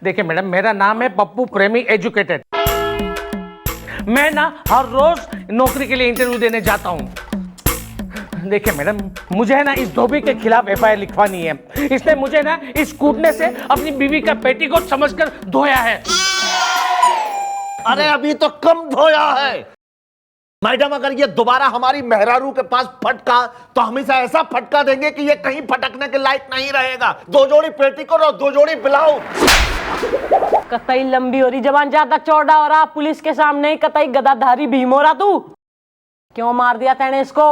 देखिए मैडम, मेरा नाम है पप्पू प्रेमी एजुकेटेड। मैं ना हर रोज नौकरी के लिए इंटरव्यू देने जाता हूँ। देखिए मैडम, मुझे है ना इस धोबी के खिलाफ एफआईआर लिखवानी है। इसने मुझे ना इस कूटने से अपनी बीवी का पेटीकोट समझकर धोया है। अरे अभी तो कम धोया है मैडम। अगर ये दोबारा हमारी मेहरारू के पास फटका तो हम इसे ऐसा फटका देंगे कि ये कहीं फटकने के लायक नहीं रहेगा। 2 जोड़ी पेटीकोट और 2 जोड़ी ब्लाउज। कतई लंबी हो रही जबान, ज्यादा चौड़ा हो रहा। पुलिस के सामने ही कतई गदाधारी भीम हो रहा। तू क्यों मार दिया तेने इसको?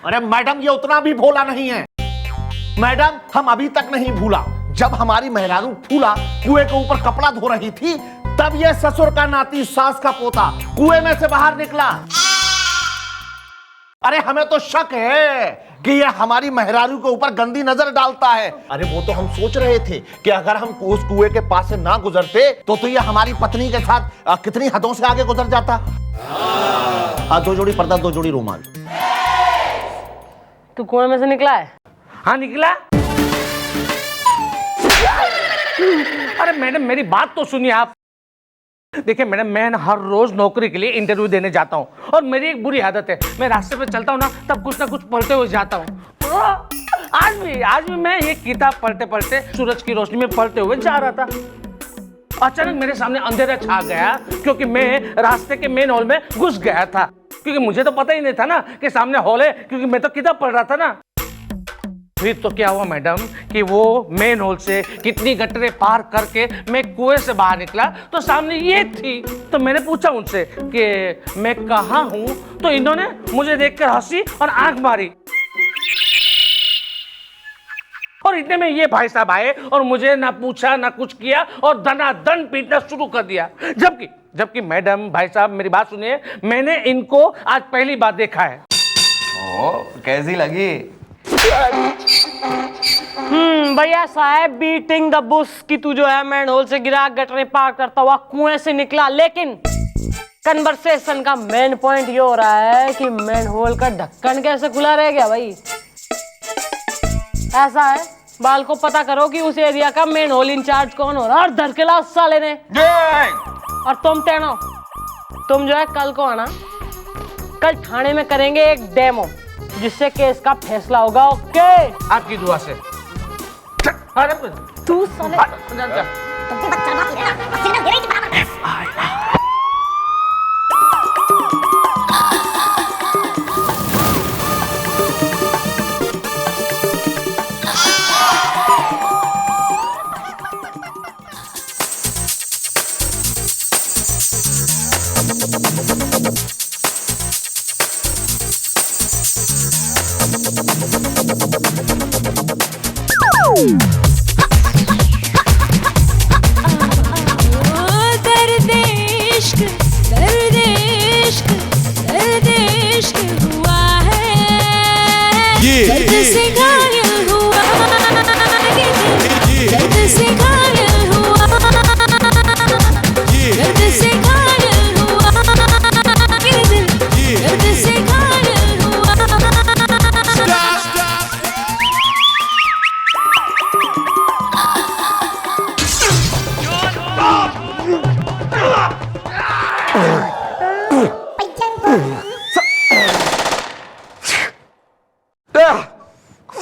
अरे मैडम, ये उतना भी भोला नहीं है। मैडम, हम अभी तक नहीं भूला जब हमारी मेहरारू फूला कुएं के ऊपर कपड़ा धो रही थी, तब ये ससुर का नाती सास का पोता कुएं में से बाहर निकला। अरे हमें तो शक है कि ये हमारी मेहरारू के ऊपर गंदी नजर डालता है। अरे वो तो हम सोच रहे थे कि अगर हम उस कुएं के पास से ना गुजरते तो ये हमारी पत्नी के साथ कितनी हदों से आगे गुजर जाता। 2 जोड़ी पर्दा, 2 जोड़ी रुमाल। तू कुएं में से निकला है? हाँ निकला। अरे मैडम, मेरी बात तो सुनिए आप। देखिए मैडम, मैं हर रोज नौकरी के लिए इंटरव्यू देने जाता हूँ और मेरी एक बुरी आदत है, मैं रास्ते पे चलता हूँ ना तब कुछ ना कुछ पढ़ते हुए जाता हूँ। आज भी मैं ये किताब पढ़ते पढ़ते सूरज की रोशनी में पढ़ते हुए जा रहा था। अचानक मेरे सामने अंधेरा छा गया क्योंकि मैं रास्ते के मेन हॉल में घुस गया था, क्योंकि मुझे तो पता ही नहीं था ना कि सामने हॉल है, क्योंकि मैं तो किताब पढ़ रहा था ना। फिर तो क्या हुआ मैडम कि वो मेन हॉल से कितनी गटरें पार करके मैं कुएं से बाहर निकला तो सामने ये थी। तो मैंने पूछा उनसे कि मैं कहाँ हूँ, तो इन्होंने मुझे देखकर हंसी और आंख मारी। और इतने में ये भाई साहब आए और मुझे ना पूछा ना कुछ किया और दनादन पीटना शुरू कर दिया। जबकि मैडम, भाई साहब मेरी बात सुनिए, मैंने इनको आज पहली बार देखा है। कैसी लगी? भैया साहब, बीटिंग द बुश की तू जो है मैन होल से गिरा, गटरे पार करता हुआ कुएं से निकला, लेकिन कन्वर्सेशन का मेन पॉइंट ये हो रहा है कि मैन होल का ढक्कन कैसे खुला रह गया भाई। ऐसा है, बाल को पता करो कि उस एरिया का मेन होल इंचार्ज कौन हो रहा है और धरकेला उस साले ने। और तुम टेनो, तुम जो है कल को आना, कल थाने में करेंगे एक डेमो जिससे केस का फैसला होगा। ओके? आपकी दुआ से। अरे तू साले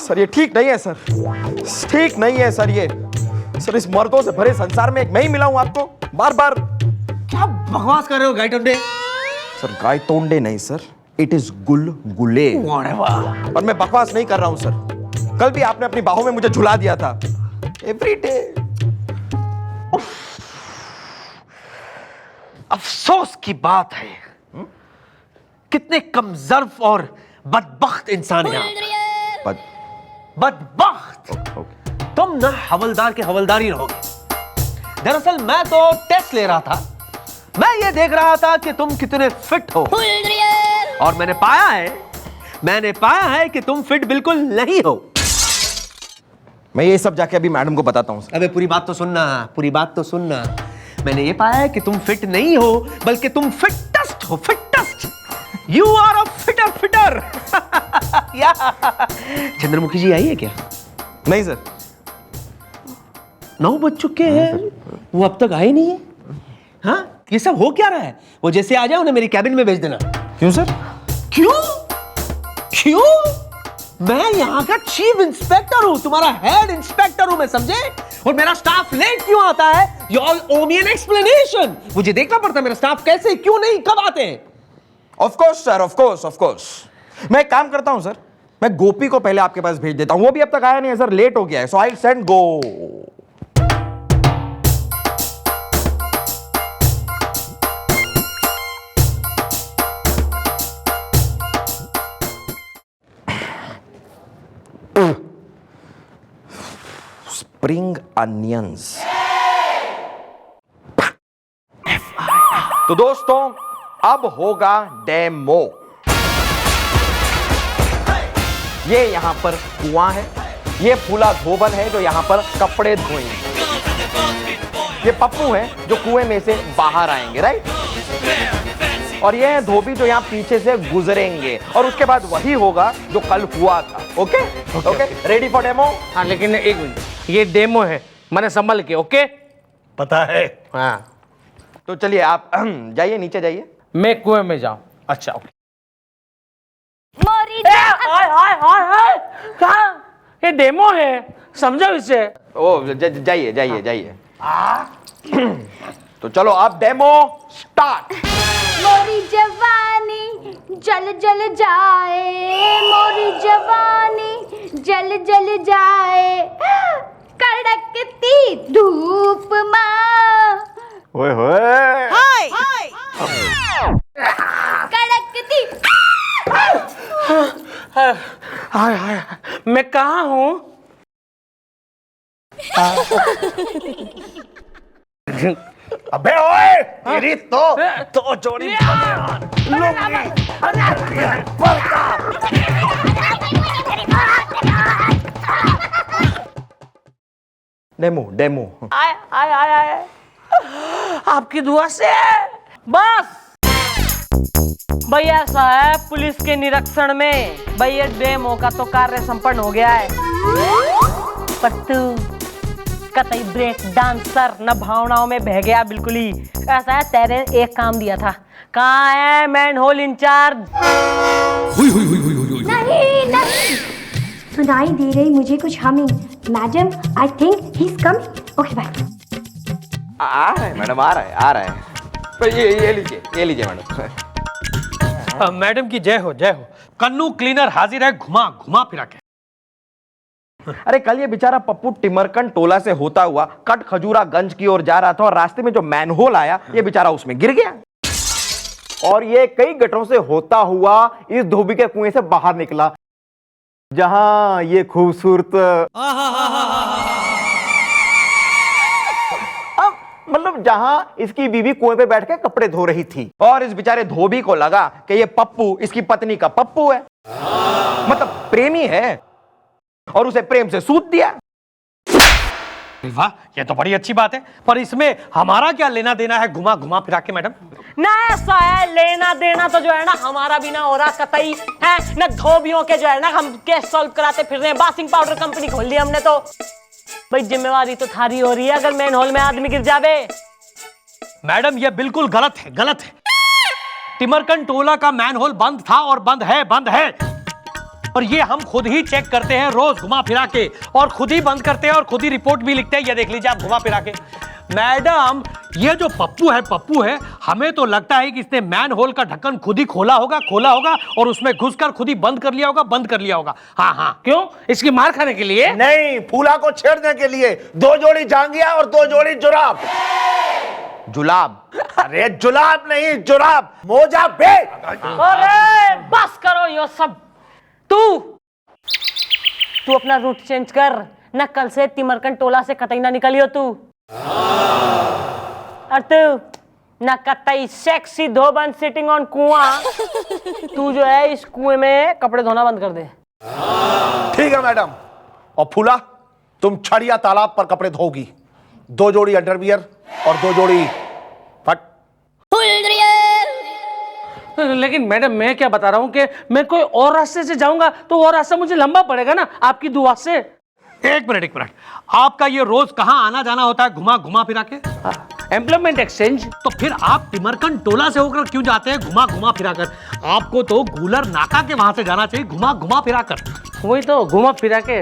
सर ये ठीक नहीं है सर, ठीक नहीं है सर। ये सर इस मर्दों से भरे संसार में एक मैं ही मिला हूं आपको बार बार। क्या बकवास कर रहे हो गाय टोंडे? सर गाय तोंडे नहीं सर, इट इज गुलगुले। और मैं बकवास नहीं कर रहा हूं सर। कल भी आपने अपनी बाहों में मुझे झुला दिया था। Every day. अफसोस की बात है, कितने कमजर्फ और बदबख्त इंसान हैं। बदबख्त। तुम ना हवलदार के हवलदार ही रहोगे। दरअसल मैं तो टेस्ट ले रहा था, मैं ये देख रहा था कि तुम कितने फिट हो, और मैंने पाया है कि तुम फिट बिल्कुल नहीं हो। मैं ये सब जाके अभी मैडम को बताता हूं सर। अबे पूरी बात तो सुनना। मैंने ये पाया है कि तुम फिट नहीं हो, बल्कि तुम फिटेस्ट हो, fittest. You are a fitter. Chandramukhi ji आई है क्या? नहीं सर। 9 बज चुके हैं, वो अब तक आए नहीं है। हाँ, ये सब हो क्या रहा है? वो जैसे आ जाए उन्हें मेरी कैबिन में भेज देना। क्यों सर? क्यों? क्यों? मैं यहाँ का चीफ इंस्पेक्टर हूँ, तुम्हारा हेड इंस्पेक्टर हूँ मैं, समझे? और मेरा स्टाफ लेट क्यों आता है? You all owe me an explanation. मुझे देखना पड़ता है मेरा स्टाफ कैसे, क्यों नहीं, कब आते हैं? Of course sir, of course, of course. मैं एक काम करता हूं सर, मैं गोपी को पहले आपके पास भेज देता हूं, वो भी अब तक आया नहीं है सर, लेट हो गया है, so I send go. Spring onions. तो दोस्तों अब होगा डेमो। ये यहां पर कुआं है, ये फूला धोबन है जो यहां पर कपड़े धोएंगे, ये पप्पू है जो कुएं में से बाहर आएंगे, राइट? और ये है धोबी जो यहां पीछे से गुजरेंगे, और उसके बाद वही होगा जो कल हुआ था। Okay okay, ready for demo? हाँ लेकिन एक मिनट, ये डेमो है, मैंने संभल के। ओके पता है। हाँ, तो चलिए आप जाइए, नीचे जाइए। मैं कुएं में जाऊं। अच्छा ओके। मोरी हाय हाय हाय हाय, कहाँ? ये डेमो है, समझो इसे। ओ जाइए जाइए जाइए। तो चलो आप डेमो स्टार्ट। मोरी जवानी जल जल जाए, मोरी जवानी जल जल जाए, कड़कती धूप माँ, ओए होए, कड़कती। हाय हाय हाय, मैं कहाँ हूँ? अबे ओए, तेरी तो जोड़ी डेमो डेमो। आय आय आय आय, आपकी दुआ से। बस भाई, ऐसा है पुलिस के निरीक्षण में, भाई ये डेमो का तो कार्य संपन्न हो गया है, पर तू कतई ब्रेक डांसर न भावनाओं में बह गया बिल्कुल ही। ऐसा है, तेरे एक काम दिया था, कहाँ है मैन होल इंचार्ज? नहीं नहीं, सुनाई दे रही मुझे कुछ humming. Madam, I think he is coming. Okay bye. आ रहा है मैडम, आ रहा है, आ रहा है। तो ये लीजिए मैडम। मैडम की जय हो, जय हो। कन्नू क्लीनर हाजिर है, घुमा घुमा फिरा के। अरे कल ये बेचारा पप्पू टिमरकन टोला से होता हुआ कट खजूरागंज की ओर जा रहा था, और रास्ते में जो मैनहोल आया ये बेचारा उसमें गिर गया, और ये कई गटरों से होता हुआ इस धोबी के कुएं से बाहर निकला, जहां ये खूबसूरत मतलब जहां इसकी बीवी कुएं पे बैठ के कपड़े धो रही थी, और इस बेचारे धोबी को लगा कि ये पप्पू इसकी पत्नी का पप्पू है, मतलब प्रेमी है, और उसे प्रेम से सूत दिया। वाह, ये तो बड़ी अच्छी बात है, पर इसमें हमारा क्या लेना देना है घुमा घुमा फिरा के मैडम? ना ऐसा है, लेना देना तो जो है ना हमारा भी ना हो रहा कतई है ना, धोबियों के जो है ना हम केस सॉल्व कराते फिर रहे हैं। बासिंग पाउडर कंपनी खोल ली हमने तो। भाई जिम्मेवारी तो थारी हो रही है अगर मैन होल में आदमी गिर जावे। मैडम ये बिल्कुल गलत है, गलत है। टिमरकन टोला का मैन होल बंद था और बंद है, बंद है, और ये हम खुद ही चेक करते हैं रोज घुमा फिरा के, और खुद ही बंद करते हैं और खुद ही रिपोर्ट भी लिखते हैं। ये देख लीजिए आप घुमा फिरा के। मैडम ये जो पप्पू है, हमें तो लगता है कि इसने मैन होल का ढक्कन खुद ही खोला होगा, और उसमें घुसकर खुद ही बंद कर लिया होगा। हाँ हाँ। क्यों? इसकी मार खाने के लिए? नहीं, फूला को छेड़ने के लिए। 2 जोड़ी जांघिया और 2 जोड़ी जुराब। जुलाब? अरे जुलाब नहीं, जुराब, मोजा बे। अरे बस करो ये सब। तू अपना रूट चेंज कर ना, कल से तिमरकन टोला से कतई ना निकलियो तू। और तू ना कतई सेक्सी धोबन सिटिंग ऑन कुआं, तू जो है इस कुएं में कपड़े धोना बंद कर दे। ठीक है मैडम। और फूला, तुम छड़िया तालाब पर कपड़े धोगी। 2 जोड़ी अंडरवियर और 2 जोड़ी फट। लेकिन मैडम मैं क्या बता रहा हूँ कि मैं कोई और रास्ते से जाऊंगा तो वो रास्ता मुझे लंबा पड़ेगा ना, आपकी दुआ से। एक मिनट, आपका ये रोज कहाँ आना जाना होता है घुमा घुमा फिरा के? Employment exchange. तो फिर आप टिमरकन टोला से होकर क्यों जाते हैं घुमा घुमा फिरा कर? आपको तो गूलर नाका के वहां से जाना चाहिए घुमा घुमा फिरा कर। वही तो घुमा फिरा के।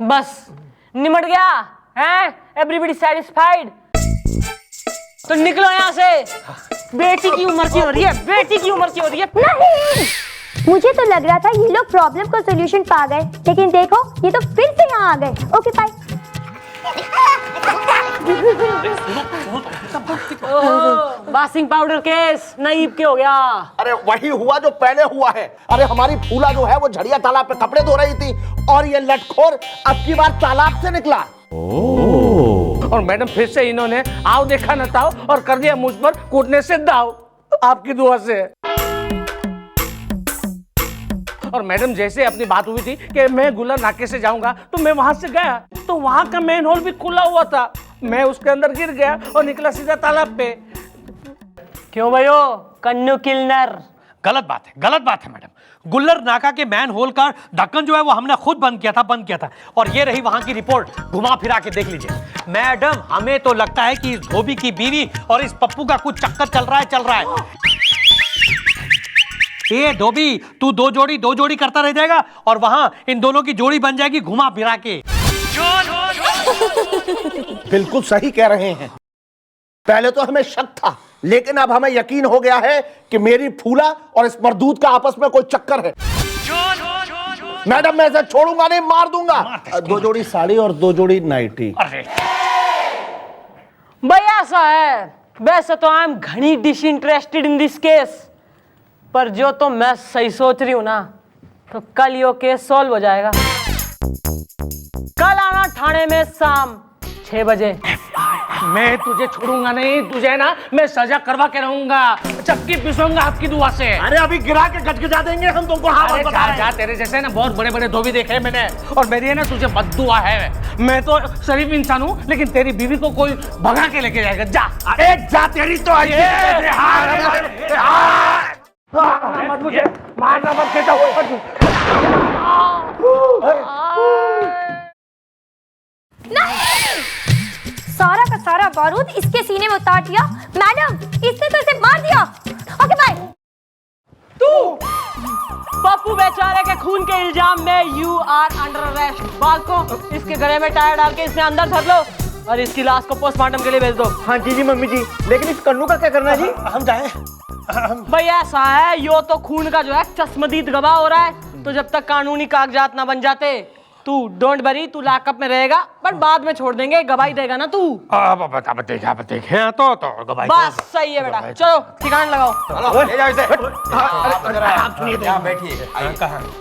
बस निमट गया है, एवरीबडी सेटिस्फाइड। तो निकलो यहाँ से। बेटी की उम्र की हो रही है, बेटी की उम्र की हो रही है। नहीं, मुझे तो लग रहा था ये लोग प्रॉब्लम को सॉल्यूशन पा गए, लेकिन देखो ये तो फिर से यहाँ आ गए। Okay bye. वाशिंग पाउडर केस नईब के हो गया। अरे वही हुआ जो पहले हुआ है। अरे हमारी फूला जो है वो झड़िया तालाब पे कपड़े धो रही थी और ये लटखोर अब की बार तालाब से निकला। और मैडम फिर से इन्होंने आओ देखा न ताओ और कर दिया मुझ पर कूटने से दाव, आपकी दुआ से। और मैडम जैसे अपनी बात हुई थी कि मैं गुलर नाके से जाऊंगा, तो मैं वहां से गया तो वहां का मेन होल भी खुला हुआ था। मैं उसके अंदर गिर गया और निकला सीधा तालाब पे। क्यों भाइयो, कन्नू किलनर? गलत बात है मैडम। गुल्लर नाका के मैन होल का ढक्कन जो है वो हमने खुद बंद किया था। और ये रही वहां की रिपोर्ट, घुमा फिरा के देख लीजिए। मैडम हमें तो लगता है कि इस धोबी की बीवी और इस पप्पू का कुछ चक्कर चल रहा है। ये धोबी, तू दो जोड़ी करता रह जाएगा और वहां इन दोनों की जोड़ी बन जाएगी घुमा फिरा के। बिल्कुल सही कह रहे हैं। पहले तो हमें शक था, लेकिन अब हमें यकीन हो गया है कि मेरी फूला और इस मर्दूद का आपस में कोई चक्कर है। मैडम मैं इसे छोड़ूंगा नहीं, मार दूंगा। 2 जोड़ी साड़ी और 2 जोड़ी नाइटी। भाई ऐसा है, वैसे तो आई एम घनी डिसइंटरेस्टेड इन दिस केस, पर जो तो मैं सही सोच रही हूं ना, तो कल यो केस सॉल्व हो जाएगा। कल आना थाने में शाम 6 बजे। मैं तुझे छोड़ूंगा नहीं, तुझे ना मैं सजा करवा के रहूंगा, चक्की पिसूंगा आपकी दुआ से। अरे अभी गिरा के गजगजा देंगे हम तुमको। अरे जा, तेरे जैसे ना बहुत बड़े बड़े धोबी देखे हैं मैंने, और मेरी है ना तुझे बद्दुआ है। मैं तो शरीफ इंसान हूँ, लेकिन तेरी बीवी को कोई भगा के लेके जाएगा। जा, अरे जा, तेरी तो मत मुझे मारना मत, कहता सारा का सारा बारूद इसके सीने में उतार दिया। मैडम इसने तो इसे मार दिया। Okay bye. पप्पू बेचारे के खून के इल्जाम में यू आर अंडर अरेस्ट। बाल को इसके गले में टायर डाल के इसे अंदर धर लो और इसकी लाश को पोस्टमार्टम के लिए भेज दो। हाँ जी मम्मी जी, लेकिन इस कन्नू का क्या करना है जी? हम जाए? भाई ऐसा है, यो तो खून का जो है चश्मदीद गवाह हो रहा है, तो जब तक कानूनी कागजात ना बन जाते तू डोंट वरी, तू लॉकअप में रहेगा, पर बाद में छोड़ देंगे। गवाही देगा ना तू? देखे तो गवाही बस सही है बेटा, चलो ठिकाना लगाओ। ले जाओ इसे। आप सुनिए, यहाँ बैठिए।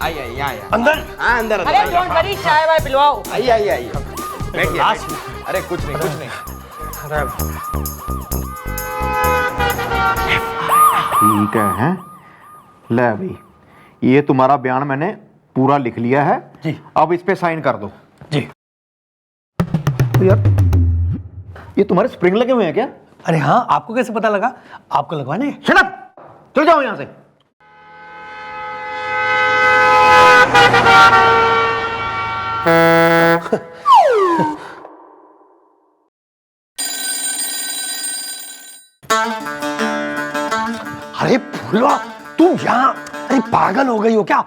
आइए यहाँ अंदर। हाँ अंदर। अरे डोंट वरी, चाय वाय पिलवाओ। आइए बैठिए। अरे कुछ नहीं। ठीक है। ले भाई, ये तुम्हारा बयान मैंने पूरा लिख लिया है जी। अब इस पे साइन कर दो जी। तो यार ये तुम्हारे स्प्रिंग लगे हुए हैं क्या? अरे हाँ, आपको कैसे पता लगा? आपको लगवाने? शट अप, चल जाओ यहां से। अरे फूलवा, तुम यहाँ? अरे पागल हो गई हो क्या?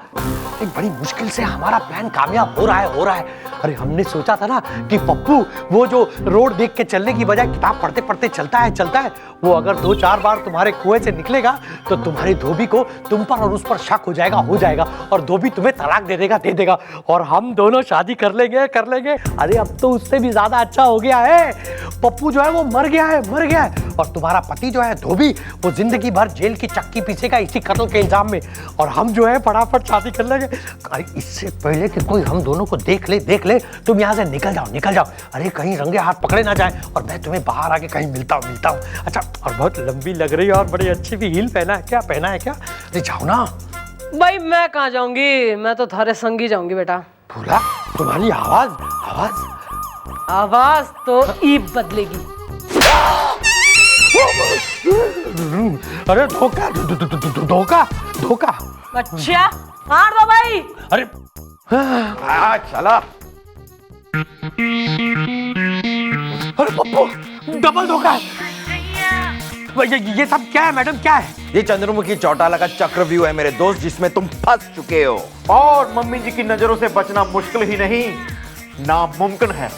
एक बड़ी मुश्किल से हमारा प्लान कामयाब हो रहा है। अरे हमने सोचा था ना कि पप्पू वो जो रोड देख के चलने की बजाय किताब पढ़ते पढ़ते चलता है, वो अगर 2-4 बार तुम्हारे कुएं से निकलेगा तो तुम्हारी धोबी को तुम पर और उस पर शक हो जाएगा और धोबी तुम्हें तलाक दे देगा और हम दोनों शादी कर लेंगे। अरे अब तो उससे भी ज्यादा अच्छा हो गया है, पप्पू जो है वो मर गया है और तुम्हारा पति जो है धोबी, वो जिंदगी भर जेल की चक्की पीछेगा इसी कत्ल के इल्जाम में, और हम जो है फटाफट शादी कर लेंगे। अरे इससे पहले कि कोई हम दोनों को देख ले, तुम यहाँ से निकल जाओ। अरे कहीं रंगे हाथ पकड़े ना जाए और मैं तुम्हें बाहर आके कहीं मिलता हूँ। अच्छा, और बहुत लंबी लग रही है और बड़ी अच्छी भी हील पहना है क्या? अरे जाओ ना। भाई मैं कहाँ जाऊंगी, मैं तो थारे संग ही जाऊंगी बेटा। भूला, तुम्हारी आवाज तो ईब बदलेगी। अरे धोखा। अच्छा मार दो भाई। अरे चला अरे पप्पू, डबल धोखा है। ये सब क्या है मैडम, क्या है? ये चंद्रमुखी चौटाला का चक्रव्यूह है मेरे दोस्त, जिसमें तुम फंस चुके हो। और मम्मी जी की नजरों से बचना मुश्किल ही नहीं, नामुमकिन है।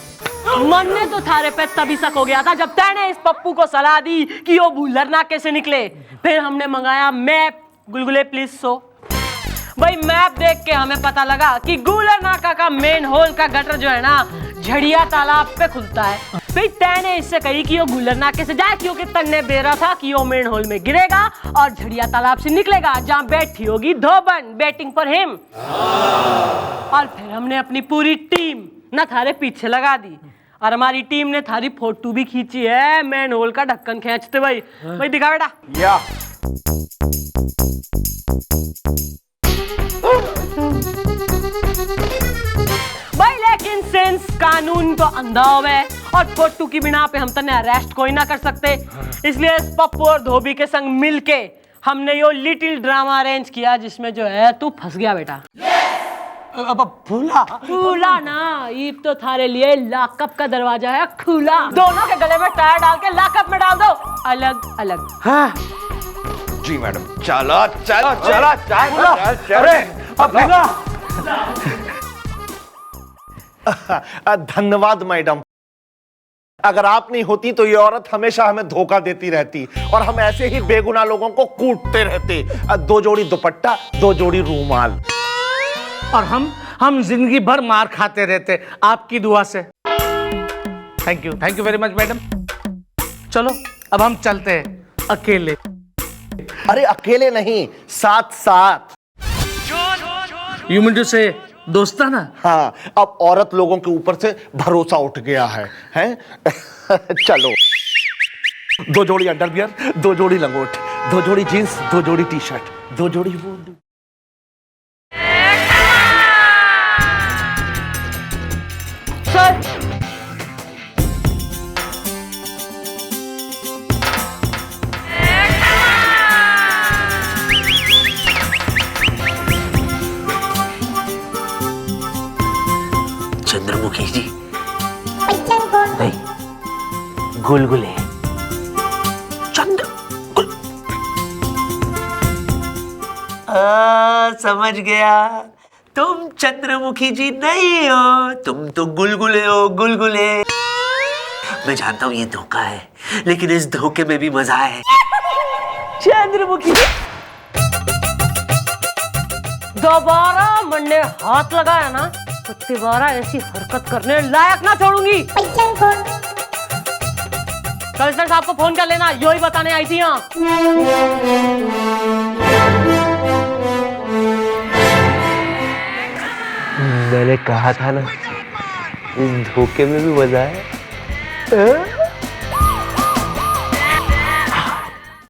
मन ने तो थारे पे तभी शक हो गया था जब तैने इस पप्पू को सलाह दी कि वो भूलर नाके से निकले। फिर हमने मंगाया मैप, गुलगुले प्लीज सो। भाई मैप देख के हमें पता लगा कि गुलर नाका का मेन होल का गटर जो है ना, झड़िया तालाब पे खुलता है। फिर तैने इससे कही कि वो गुलर नाके से जाए, क्योंकि तन्ने बेरा था कि वो मेन होल में गिरेगा और झड़िया तालाब से निकलेगा, जहाँ बैठी होगी धोबन वेटिंग फॉर हिम। और फिर हमने अपनी पूरी टीम ना थारे पीछे लगा दी, और हमारी टीम ने थारी फोटो भी खींची है मेन होल का ढक्कन खींचते। भाई भाई दिखा बेटा। या भाई लेकिन सिंस कानून तो अंधा हुआ और फोटो की बिना पे हम तने अरेस्ट कोई ना कर सकते, इसलिए इस पप्पू और धोबी के संग मिलके हमने यो लिटिल ड्रामा अरेंज किया, जिसमें जो है तू फंस गया बेटा। अब फूला खुला ना, ईब तो थारे लिए लॉकअप का दरवाजा है खुला। दोनों के गले में टायर डाल के लॉकअप में डाल दो, अलग अलग। हाँ। जी मैडम, चलो चलो चलो चलो। अरे अब फूला। धन्यवाद मैडम, अगर आप नहीं होती तो ये औरत हमेशा हमें धोखा देती रहती और हम ऐसे ही बेगुनाह लोगों को कूटते रहते। 2 जोड़ी दुपट्टा, 2 जोड़ी रूमाल, और हम जिंदगी भर मार खाते रहते आपकी दुआ से। Thank you very much madam. चलो अब हम चलते हैं अकेले। अरे अकेले नहीं, साथ साथ। यू मीन टू से दोस्ताना? हाँ, अब औरत लोगों के ऊपर से भरोसा उठ गया है, हैं? चलो, 2 जोड़ी अंडरवियर, 2 जोड़ी लंगोट, 2 जोड़ी जींस, 2 जोड़ी टी शर्ट, 2 जोड़ी वो। सर चंद्रमुखी जी नहीं, गुलगुले समझ गया, तुम चंद्रमुखी जी नहीं हो, तुम तो गुलगुले हो, गुलगुले। मैं जानता हूँ ये धोखा है, लेकिन इस धोखे में भी मजा है। चंद्रमुखी जी दोबारा मन ने हाथ लगाया ना तो दोबारा ऐसी हरकत करने लायक ना छोड़ूंगी। कमिश्नर साहब को फोन कर लेना, यो ही बताने आई थी यहाँ। मैंने कहा था ना, इस धोखे में भी मजा है।